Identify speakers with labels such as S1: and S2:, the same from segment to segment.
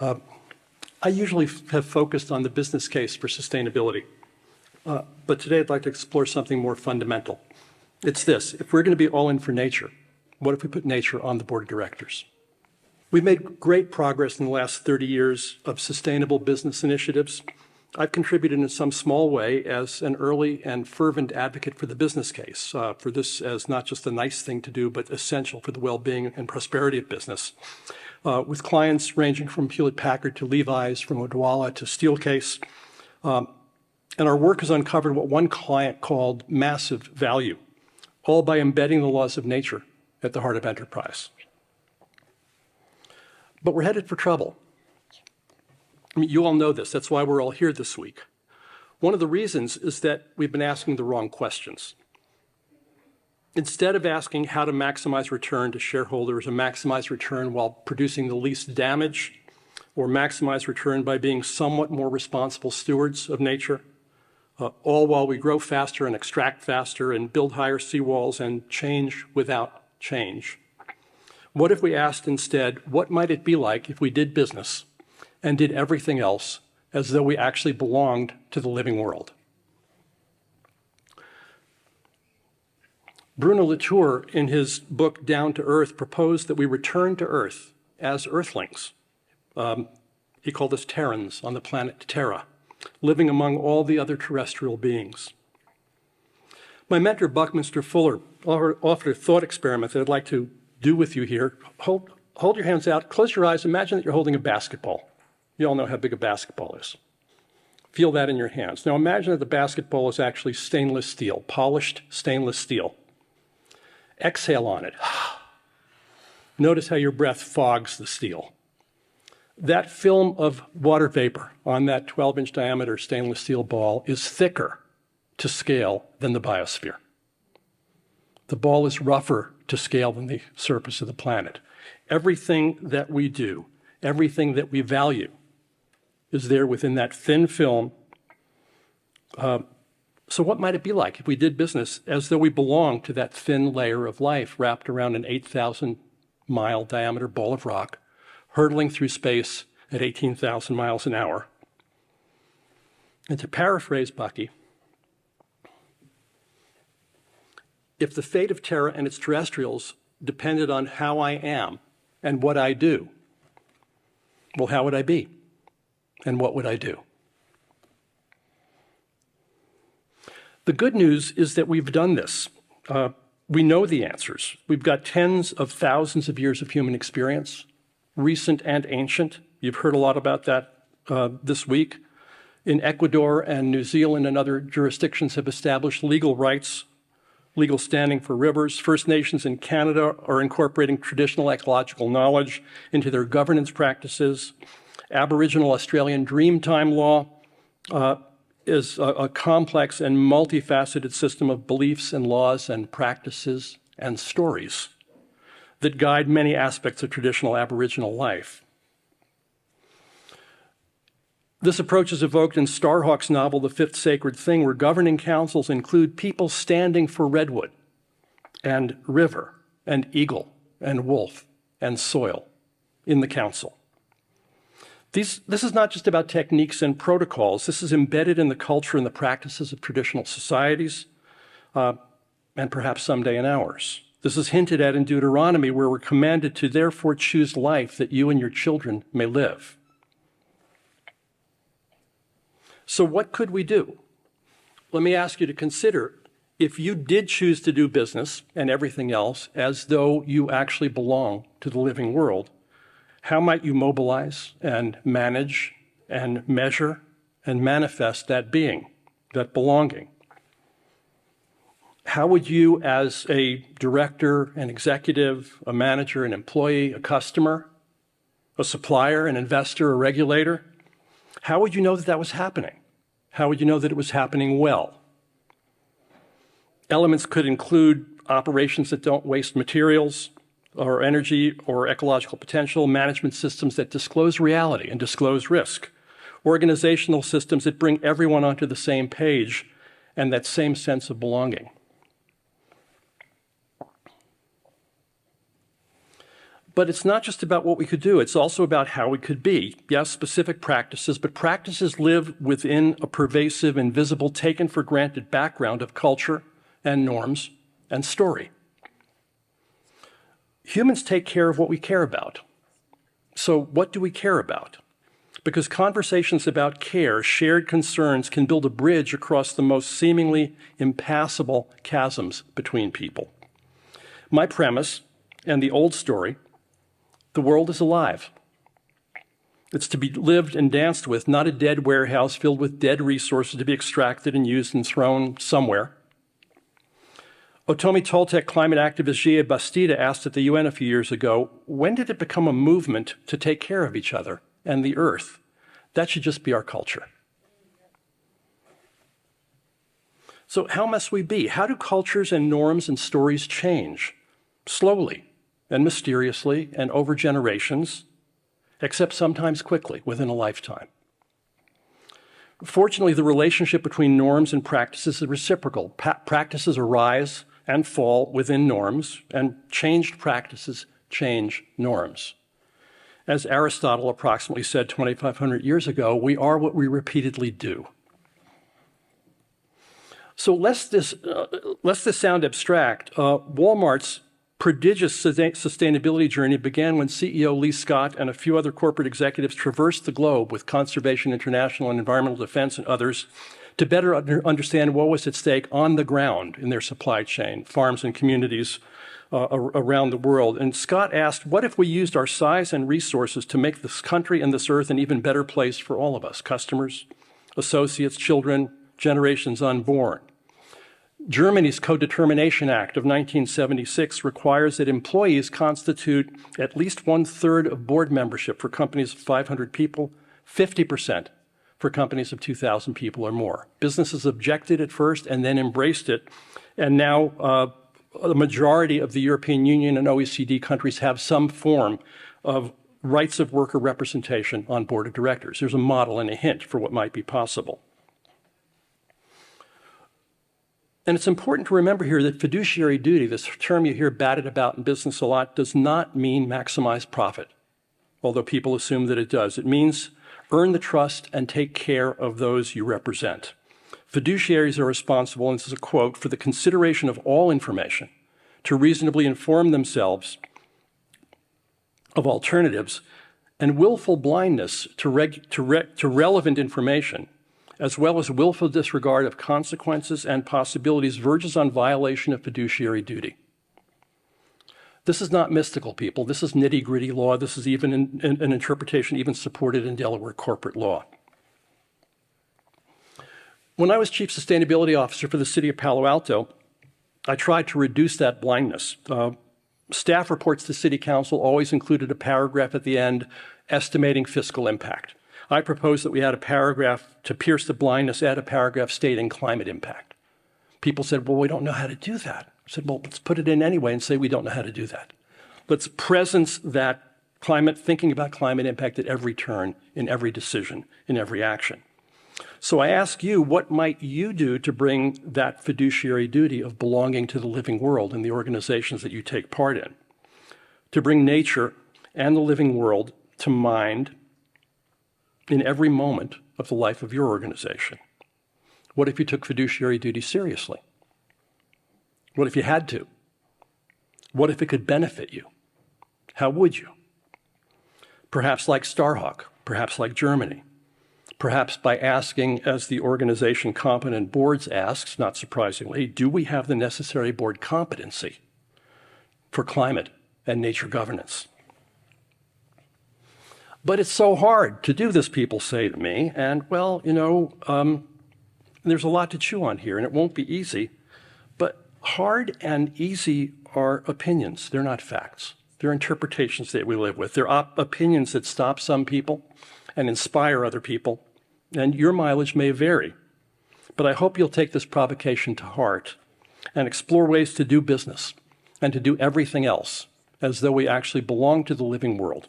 S1: I usually have focused on the business case for sustainability, but today I'd like to explore something more fundamental. It's this: if we're going to be all in for nature, what if we put nature on the board of directors? We've made great progress in the last 30 years of sustainable business initiatives. I've contributed in some small way as an early and fervent advocate for the business case, for this as not just a nice thing to do, but essential for the well-being and prosperity of business. With clients ranging from Hewlett-Packard to Levi's, from Odwalla to Steelcase. And our work has uncovered what one client called massive value, all by embedding the laws of nature at the heart of enterprise. But we're headed for trouble. I mean, you all know this. That's why we're all here this week. One of the reasons is that we've been asking the wrong questions. Instead of asking how to maximize return to shareholders or maximize return while producing the least damage, or maximize return by being somewhat more responsible stewards of nature, all while we grow faster and extract faster and build higher seawalls and change without change. What if we asked instead, what might it be like if we did business and did everything else as though we actually belonged to the living world? Bruno Latour, in his book Down to Earth, proposed that we return to Earth as Earthlings. He called us Terrans on the planet Terra, living among all the other terrestrial beings. My mentor, Buckminster Fuller, offered a thought experiment that I'd like to do with you here. Hold your hands out, close your eyes, imagine that you're holding a basketball. You all know how big a basketball is. Feel that in your hands. Now imagine that the basketball is actually stainless steel, polished stainless steel. Exhale on it. Notice how your breath fogs the steel. That film of water vapor on that 12-inch diameter stainless steel ball is thicker to scale than the biosphere. The ball is rougher to scale than the surface of the planet. Everything that we do, everything that we value is there within that thin film. So what might it be like if we did business as though we belonged to that thin layer of life wrapped around an 8,000-mile diameter ball of rock, hurtling through space at 18,000 miles an hour? And to paraphrase Bucky, if the fate of Terra and its terrestrials depended on how I am and what I do, well, how would I be? And what would I do? The good news is that we've done this. We know the answers. We've got tens of thousands of years of human experience, recent and ancient. You've heard a lot about that this week. In Ecuador and New Zealand and other jurisdictions have established legal rights, legal standing for rivers. First Nations in Canada are incorporating traditional ecological knowledge into their governance practices. Aboriginal Australian Dreamtime law is a complex and multifaceted system of beliefs and laws and practices and stories that guide many aspects of traditional Aboriginal life. This approach is evoked in Starhawk's novel, The Fifth Sacred Thing, where governing councils include people standing for redwood and river and eagle and wolf and soil in the council. This is not just about techniques and protocols. This is embedded in the culture and the practices of traditional societies, and perhaps someday in ours. This is hinted at in Deuteronomy, where we're commanded to therefore choose life that you and your children may live. So what could we do? Let me ask you to consider, if you did choose to do business and everything else as though you actually belong to the living world, how might you mobilize and manage and measure and manifest that being, that belonging? How would you, as a director, an executive, a manager, an employee, a customer, a supplier, an investor, a regulator, how would you know that that was happening? How would you know that it was happening well? Elements could include operations that don't waste materials or energy or ecological potential, management systems that disclose reality and disclose risk, organizational systems that bring everyone onto the same page and that same sense of belonging. But it's not just about what we could do, it's also about how we could be. Yes, specific practices, but practices live within a pervasive, invisible, taken for granted background of culture and norms and story. Humans take care of what we care about. So what do we care about? Because conversations about care, shared concerns, can build a bridge across the most seemingly impassable chasms between people. My premise, and the old story, the world is alive. It's to be lived and danced with, not a dead warehouse filled with dead resources to be extracted and used and thrown somewhere. Otomi Toltec climate activist Gia Bastida asked at the UN a few years ago, when did it become a movement to take care of each other and the earth? That should just be our culture. So how must we be? How do cultures and norms and stories change? Slowly and mysteriously and over generations, except sometimes quickly, within a lifetime. Fortunately, the relationship between norms and practices is reciprocal. Practices arise and fall within norms, and changed practices change norms. As Aristotle approximately said 2,500 years ago, we are what we repeatedly do. So lest this sound abstract, Walmart's prodigious sustainability journey began when CEO Lee Scott and a few other corporate executives traversed the globe with Conservation International and Environmental Defense and others to better understand what was at stake on the ground in their supply chain, farms and communities around the world. And Scott asked, what if we used our size and resources to make this country and this earth an even better place for all of us, customers, associates, children, generations unborn? Germany's Co-Determination Act of 1976 requires that employees constitute at least 1/3 of board membership for companies of 500 people, 50% for companies of 2,000 people or more. Businesses objected at first and then embraced it, and now the majority of the European Union and OECD countries have some form of rights of worker representation on board of directors. There's a model and a hint for what might be possible. And it's important to remember here that fiduciary duty, this term you hear batted about in business a lot, does not mean maximize profit, although people assume that it does. It means earn the trust and take care of those you represent. Fiduciaries are responsible, and this is a quote, for the consideration of all information to reasonably inform themselves of alternatives, and willful blindness to relevant information, as well as willful disregard of consequences and possibilities, verges on violation of fiduciary duty. This is not mystical, people. This is nitty-gritty law. This is even an interpretation even supported in Delaware corporate law. When I was Chief Sustainability Officer for the City of Palo Alto, I tried to reduce that blindness. Staff reports to City Council always included a paragraph at the end estimating fiscal impact. I proposed that we add a paragraph to pierce the blindness, add a paragraph stating climate impact. People said, well, we don't know how to do that. I said, well, let's put it in anyway and say we don't know how to do that. Let's presence that thinking about climate impact at every turn, in every decision, in every action. So I ask you, what might you do to bring that fiduciary duty of belonging to the living world in the organizations that you take part in? To bring nature and the living world to mind in every moment of the life of your organization? What if you took fiduciary duty seriously? What if you had to? What if it could benefit you? How would you? Perhaps like Starhawk, perhaps like Germany, perhaps by asking, as the organization Competent Boards asks, not surprisingly, do we have the necessary board competency for climate and nature governance? But it's so hard to do this, people say to me, and well, there's a lot to chew on here, and it won't be easy, but hard and easy are opinions. They're not facts. They're interpretations that we live with. They're opinions that stop some people and inspire other people, and your mileage may vary. But I hope you'll take this provocation to heart and explore ways to do business and to do everything else as though we actually belong to the living world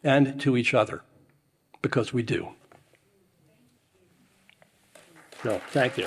S1: and to each other, because we do. So, thank you.